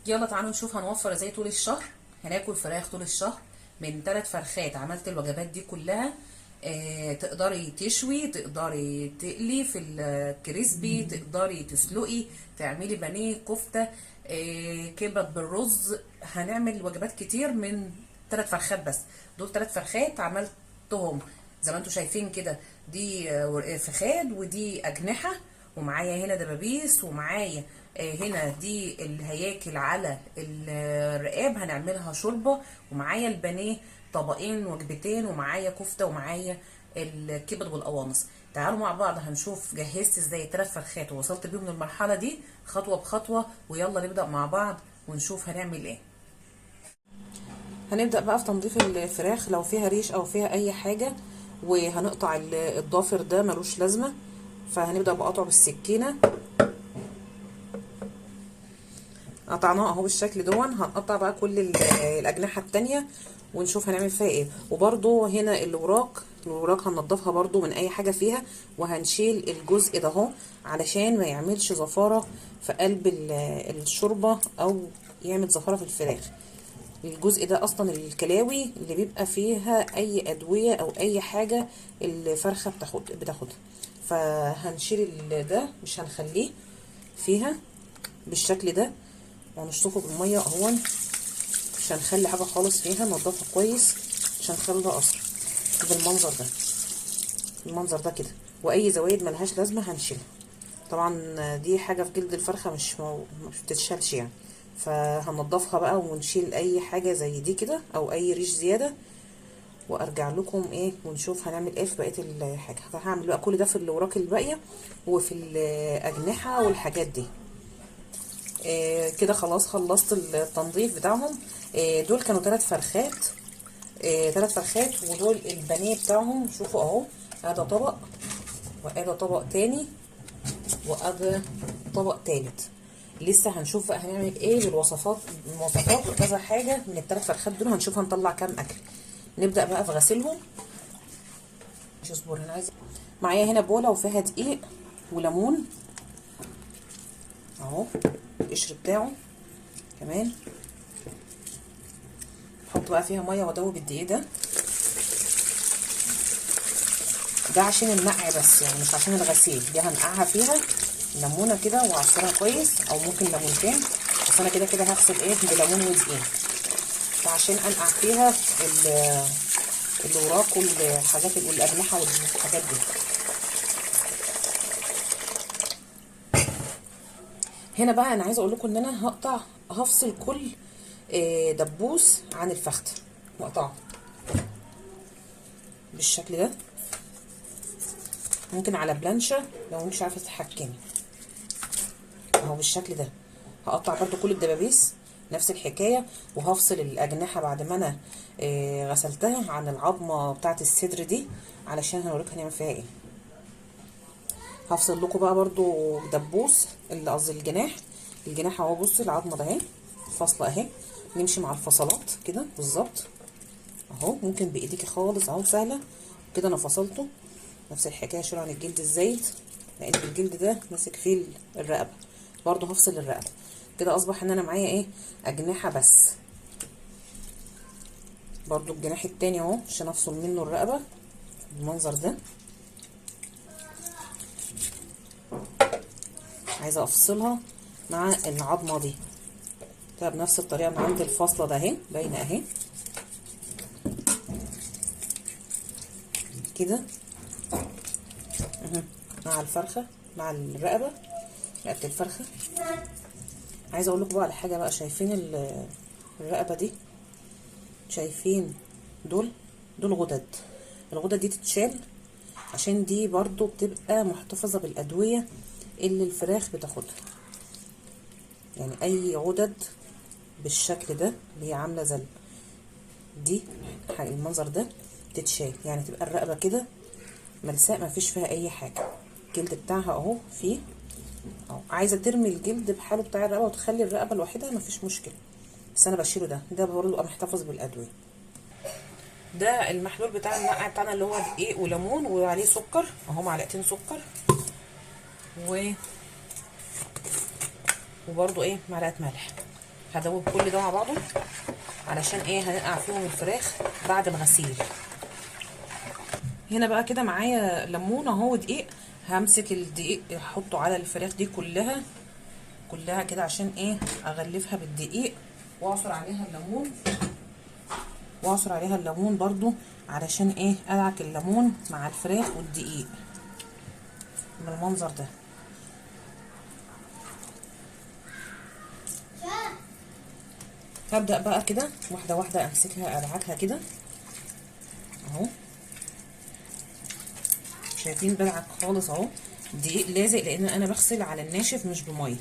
يلا تعالوا نشوف هنوفر ازاي طول الشهر. هناكل فراخ طول الشهر من 3 فرخات. عملت الوجبات دي كلها. تقدري تشوي، تقدري تقلي في الكريسبي، تقدري تسلقي، تعملي بانيه، كفته، كبد بالرز. هنعمل وجبات كتير من 3 فرخات بس. دول 3 فرخات عملتهم زي ما انتم شايفين كده. دي فخاد، ودي اجنحه، ومعايا هنا دبابيس، ومعايا هنا دي الهياكل على الرقاب هنعملها شوربه، ومعايا البانيه طبقين وجبتين، ومعايا كفته، ومعايا الكبد والقوانص. تعالوا مع بعض هنشوف جهزت ازاي 3 فرخات ووصلت بيهم للمرحله دي خطوه بخطوه. ويلا نبدا مع بعض ونشوف هنعمل ايه. هنبدأ بقى في تنظيف الفراخ لو فيها ريش او فيها اي حاجة، وهنقطع الضافر ده ملوش لازمة. فهنبدأ بقطعه بالسكينة. قطعناه اهو بالشكل دون. هنقطع بقى كل الاجنحة التانية ونشوف هنعمل فيها ايه. وبرده هنا الوراق هننضفها برده من اي حاجة فيها، وهنشيل الجزء ده اهو علشان ما يعملش زفارة في قلب الشوربة او يعمل زفارة في الفراخ. الجزء ده اصلا الكلاوي اللي بيبقى فيها اي ادويه او اي حاجه الفرخه بتاخدها. فهنشيل ده، مش هنخليه فيها بالشكل ده، وهنشطفه بالميه اهون. مش هنخلي حاجه خالص فيها، ننضفها كويس عشان نخليها اثر بالمنظر ده. المنظر ده كده، واي زوايد ملهاش لازمه هنشيلها. طبعا دي حاجه في جلد الفرخه مش بتتشالش يعني. فهنضفها بقى ونشيل اي حاجه زي دي كده او اي ريش زياده، وارجع لكم ايه ونشوف هنعمل ايه في بقيه الحاجه. هعمل بقى كل ده في الاوراق الباقيه وفي الاجنحه والحاجات دي. كده خلاص خلصت التنظيف بتاعهم. دول كانوا 3 فرخات. 3 فرخات، ودول البانيه بتاعهم. شوفوا اهو، ادي طبق، وادي طبق تاني، وادي طبق تالت. لسه هنشوف بقى هنعمل ايه بالوصفات، المواصفات وكذا حاجه من ال3 فرخات دول. هنشوف هنطلع كام اكل. نبدا بقى في غسيلهم. مش اصبر، انا عايزه. معايا هنا بوله وفيها دقيق وليمون اهو، القشر بتاعه كمان. احط بقى فيها ميه وادوب الدقيق ده. ده عشان النقع بس يعني، مش عشان الغسيل. دي هنقعها فيها ليمونه كده واعصرها كويس، او ممكن ليمونتين، بس انا كده كده هغسل ايه بليمون ودقيق. فعشان انقع فيها الوراق والحاجات والاجنحه والحاجات دي. هنا بقى انا عايزه اقول لكم ان انا هفصل كل دبوس عن الفخده واقطعه بالشكل ده. ممكن على بلانشه لو مش عارفه تتحكمي اهو بالشكل ده. هقطع برده كل الدبابيس نفس الحكايه، وهفصل الاجنحه بعد ما انا غسلتها عن العظمه بتاعه الصدر دي، علشان هوريكم هنعمل فيها ايه. هفصل لكم بقى برده دبوس، اللي قصدي الجناح اهو. بصوا العظمه ده اهي فاصله اهي. نمشي مع الفصلات كده بالظبط اهو. ممكن بايديكي خالص اهو، سهله كده. انا فصلته نفس الحكايه. اشيل عن الجلد الزايد، لان الجلد ده ماسك فيه الرقبه. برضو هفصل الرقبه كده. اصبح ان انا معايا ايه، اجنحه بس. برضو الجناح التاني اهو عشان افصل منه الرقبه بالمنظر ده. عايزه افصلها مع العظمه دي كده بنفس الطريقه من عند الفاصله ده اهي، باينه اهي كده مع الفرخه، مع رقبه الفرخه. عايزه اقول لكم بقى على حاجه بقى. شايفين الرقبه دي؟ شايفين دول غدد. الغدد دي تتشال عشان دي برضو بتبقى محتفظه بالادويه اللي الفراخ بتاخدها. يعني اي غدد بالشكل ده اللي هي عامله زي دي المنظر ده تتشال. يعني تبقى الرقبه كده ملساء، ما فيش فيها اي حاجه. الجلد بتاعها اهو فيه اهو. عايزه ترمي الجلد بحاله بتاع الرقبه وتخلي الرقبه لوحدها، ما فيش مشكله، بس انا بشيله. ده برضه بيبقى محتفظ بالادويه. ده المحلول بتاع النقع بتاعنا اللي هو دقيق وليمون وعليه سكر اهو، معلقتين سكر، وبرضه ايه معلقه ملح. هدوب كل ده مع بعضه علشان ايه هنقع فيهم الفراخ بعد الغسيل. هنا بقى كده معايا ليمون اهو ودقيق، همسك الدقيق احطه على الفراخ دي كلها كده عشان ايه اغلفها بالدقيق، واعصر عليها الليمون برضو علشان ايه ادعك الليمون مع الفراخ والدقيق بالمنظر ده. هبدأ بقى كده واحدة واحدة امسكها ادعكها كده اهو، شايفين بدعك خالص اهو. الدقيق لازق لان انا بغسل على الناشف مش بميه،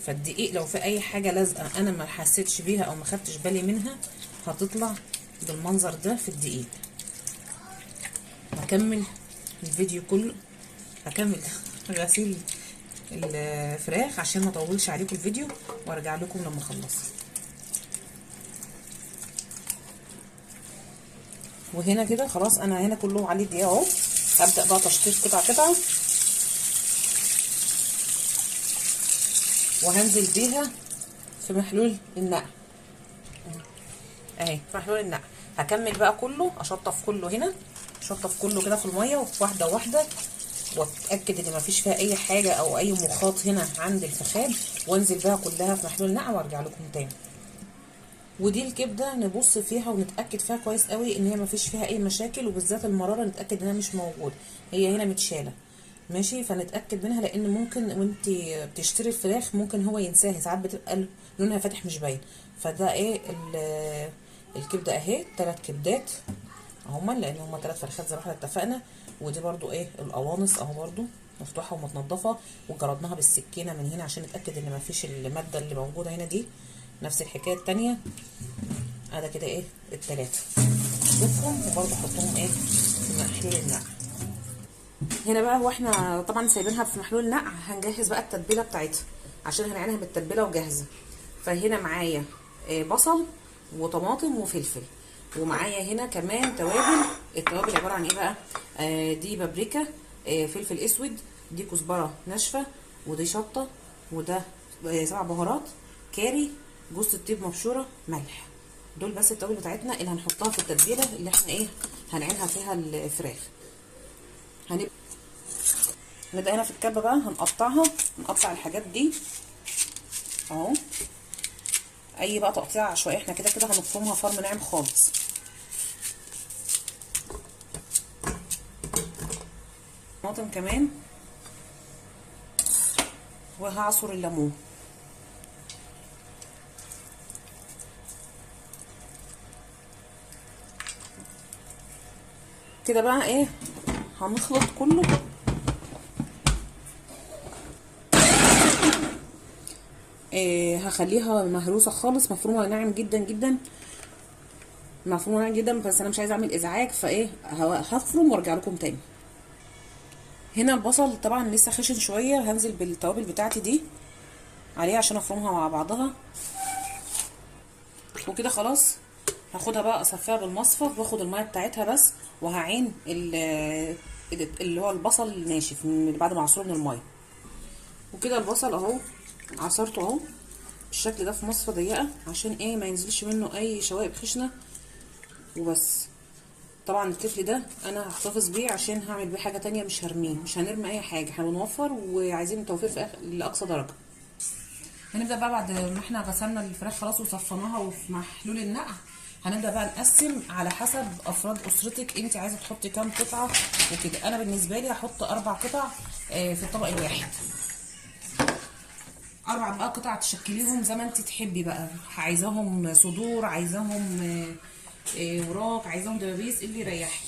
فالدقيق لو في اي حاجه لازقه انا ما حسيتش بيها او ما خدتش بالي منها هتطلع بالمنظر ده في الدقيق. هكمل الفيديو كله، هكمل غسيل الفراخ عشان ما اطولش عليكم الفيديو وارجع لكم لما اخلص. وهنا كده خلاص انا هنا كله عليه دقيق اهو. هبدأ بقى تشطيف قطعة وهنزل بيها في محلول النقع اهي، في محلول النقع. هكمل بقى كله، اشطف كله هنا، اشطف كله كده في الميه واحده واحده، واتاكد ان مفيش فيها اي حاجه او اي مخاط هنا عند الفخاد، وانزل بقى كلها في محلول النقع وارجع لكم تاني. ودي الكبده نبص فيها ونتاكد فيها كويس قوي ان هي مفيش فيها اي مشاكل، وبالذات المراره نتاكد انها مش موجوده، هي هنا متشاله ماشي. فنتاكد منها لان ممكن وانت بتشتري الفراخ ممكن هو ينساها، ساعات بتبقى لونها فاتح مش باين. فده ايه الكبده اهي، 3 كبدات هما، لان هما 3 فرخات زي ما احنا اتفقنا. ودي برضو ايه القوانص اهو برضو مفتوحه ومتنضفه، وجربناها بالسكينه من هنا عشان نتاكد ان مفيش الماده اللي موجوده هنا دي. نفس الحكايه التانيه. ادي كده ايه التلاته اشطفهم وبرضو احطهم ايه في محلول النقع. هنا بقى هو احنا طبعا سايبينها في محلول النقع، هنجهز بقى التتبيله بتاعتها عشان هنعينها بالتتبيله وجاهزه. فهنا معايا بصل وطماطم وفلفل، ومعايا هنا كمان توابل. التوابل عباره عن ايه بقى؟ دي بابريكا، فلفل اسود، دي كزبره ناشفه، ودي شطه، وده 7 بهارات، كاري، جوز الطيب مبشوره، ملح. دول بس التوابل بتاعتنا اللي هنحطها في التتبيله اللي احنا ايه هنعينها فيها الفراخ. نبدا هنا في الكبه بقى هنقطعها، نقطع الحاجات دي اهو، اي بقى تقطيع عشوائي. احنا كده كده هنفرمها فرم ناعم خالص. طماطم كمان، وهعصر الليمون كده بقى ايه، هنخلط كله. هخليها مهروسه خالص، مفرومه ناعم جدا جدا، مفرومه ناعم جدا، بس انا مش عايزه اعمل ازعاج فايه هفرم وارجع لكم تاني. هنا البصل طبعا لسه خشن شويه، هنزل بالتوابل بتاعتي دي عليه عشان افرمها مع بعضها. وكده خلاص هاخدها بقى اصفيها بالمصفى، واخد الميه بتاعتها بس، وهعين اللي هو البصل الناشف من بعد ما اعصره من الميه. وكده البصل اهو عصرته اهو بالشكل ده في مصفى ضيقه عشان ايه ما ينزلش منه اي شوائب خشنه وبس. طبعا التفل ده انا هحتفظ بيه عشان هعمل بيه حاجه تانية، مش هرميه، مش هنرمي اي حاجه، احنا بنوفر وعايزين التوفير في لاقصى درجه. هنبدا بقى بعد ما احنا غسلنا الفراخ خلاص وصفناها وفي محلول النقع، هنبدا بقى نقسم على حسب افراد اسرتك، انت عايزه تحطي كام قطعه وكده. انا بالنسبه لي هحط 4 قطع في الطبق الواحد. 4 بقى قطع تشكليهم زي ما انت تحبي بقى، عايزاهم صدور، عايزاهم وراك، عايزاهم دبابيس، اللي يريحك.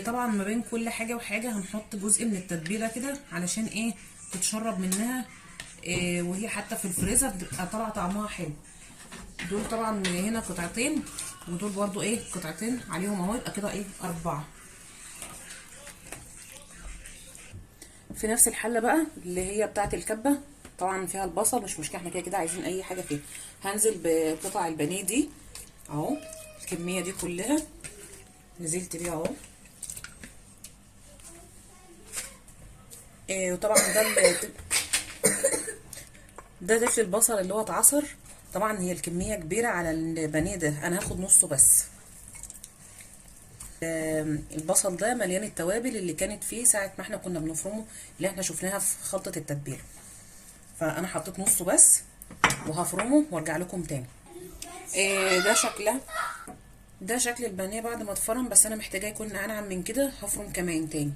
طبعا ما بين كل حاجه وحاجه هنحط جزء من التتبيله كده علشان ايه تتشرب منها، وهي حتى في الفريزر بتبقى طالعه طعمها حلو. دول طبعا هنا قطعتين، ودول برضو ايه قطعتين عليهم اهو، يبقى كده ايه 4. في نفس الحله بقى اللي هي بتاعه الكبه، طبعا فيها البصل مش مشكله، احنا كده كده عايزين اي حاجه فيها. هنزل بقطع البانيه دي اهو، الكميه دي كلها نزلت بيها اهو. وطبعا ده ده تفل البصل اللي هو اتعصر. طبعا هي الكميه كبيره على البانيه ده، انا هاخد نصه بس. البصل ده مليان التوابل اللي كانت فيه ساعه ما احنا كنا بنفرمه، اللي احنا شفناها في خلطه التتبيله. فانا حطيت نصه بس وهفرمه وارجع لكم تاني. ده شكلها، ده شكل البانيه بعد ما اتفرم، بس انا محتاجاه يكون انعم من كده، هفرم كمان تاني.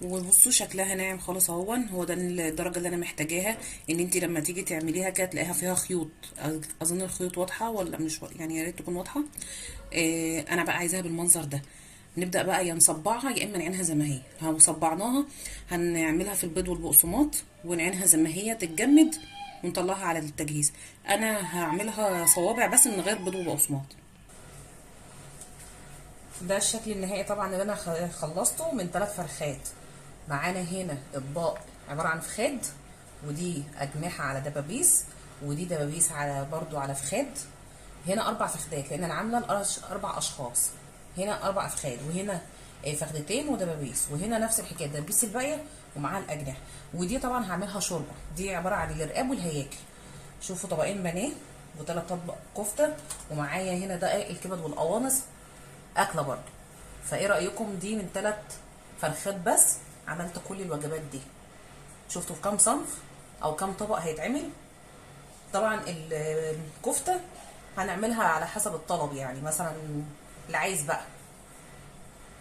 وبصوا شكلها ناعم خالص اهون، هو ده الدرجه اللي انا محتاجاها. ان انت لما تيجي تعمليها كده تلاقيها فيها خيوط، اظن الخيوط واضحه ولا مش يعني يا ريت تكون واضحه. انا بقى عايزاها بالمنظر ده. نبدا بقى يا نصبعها يا اما نعينها زي ما هي. لو صبعناها هنعملها في البيض والبقسماط ونعينها زي ما هي تتجمد ونطلعها على التجهيز. انا هعملها صوابع بس من غير بيض وبقسماط. ده الشكل النهائي طبعا اللي انا خلصته من 3 فرخات. معانا هنا اطباق عباره عن فخاد، ودي اجنحه على دبابيس، ودي دبابيس على برضو على فخاد. هنا 4 فخدات لان انا عامله 4 اشخاص. هنا 4 فخاد، وهنا فخدتين ودبابيس، وهنا نفس الحكايه دبابيس الباقيه ومعاها الاجنحه. ودي طبعا هعملها شوربه، دي عباره عن الرقاب والهياكل. شوفوا طبقين بانيه و3 اطباق كفته، ومعايا هنا دقائق الكبد والقوانص اكله برضو. فايه رايكم دي من 3 فرخات بس عملت كل الوجبات دي؟ شفتوا في كام صنف او كام طبق هيتعمل؟ طبعا الكفته هنعملها على حسب الطلب، يعني مثلا اللي عايز بقى،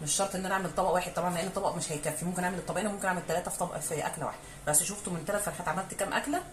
مش شرط ان انا اعمل طبق واحد طبعا، لان طبق مش هيكفي، ممكن اعمل الطبقين وممكن اعمل 3 في طبق في اكله واحده. بس شفتوا من 3 فرخات عملت كام اكله.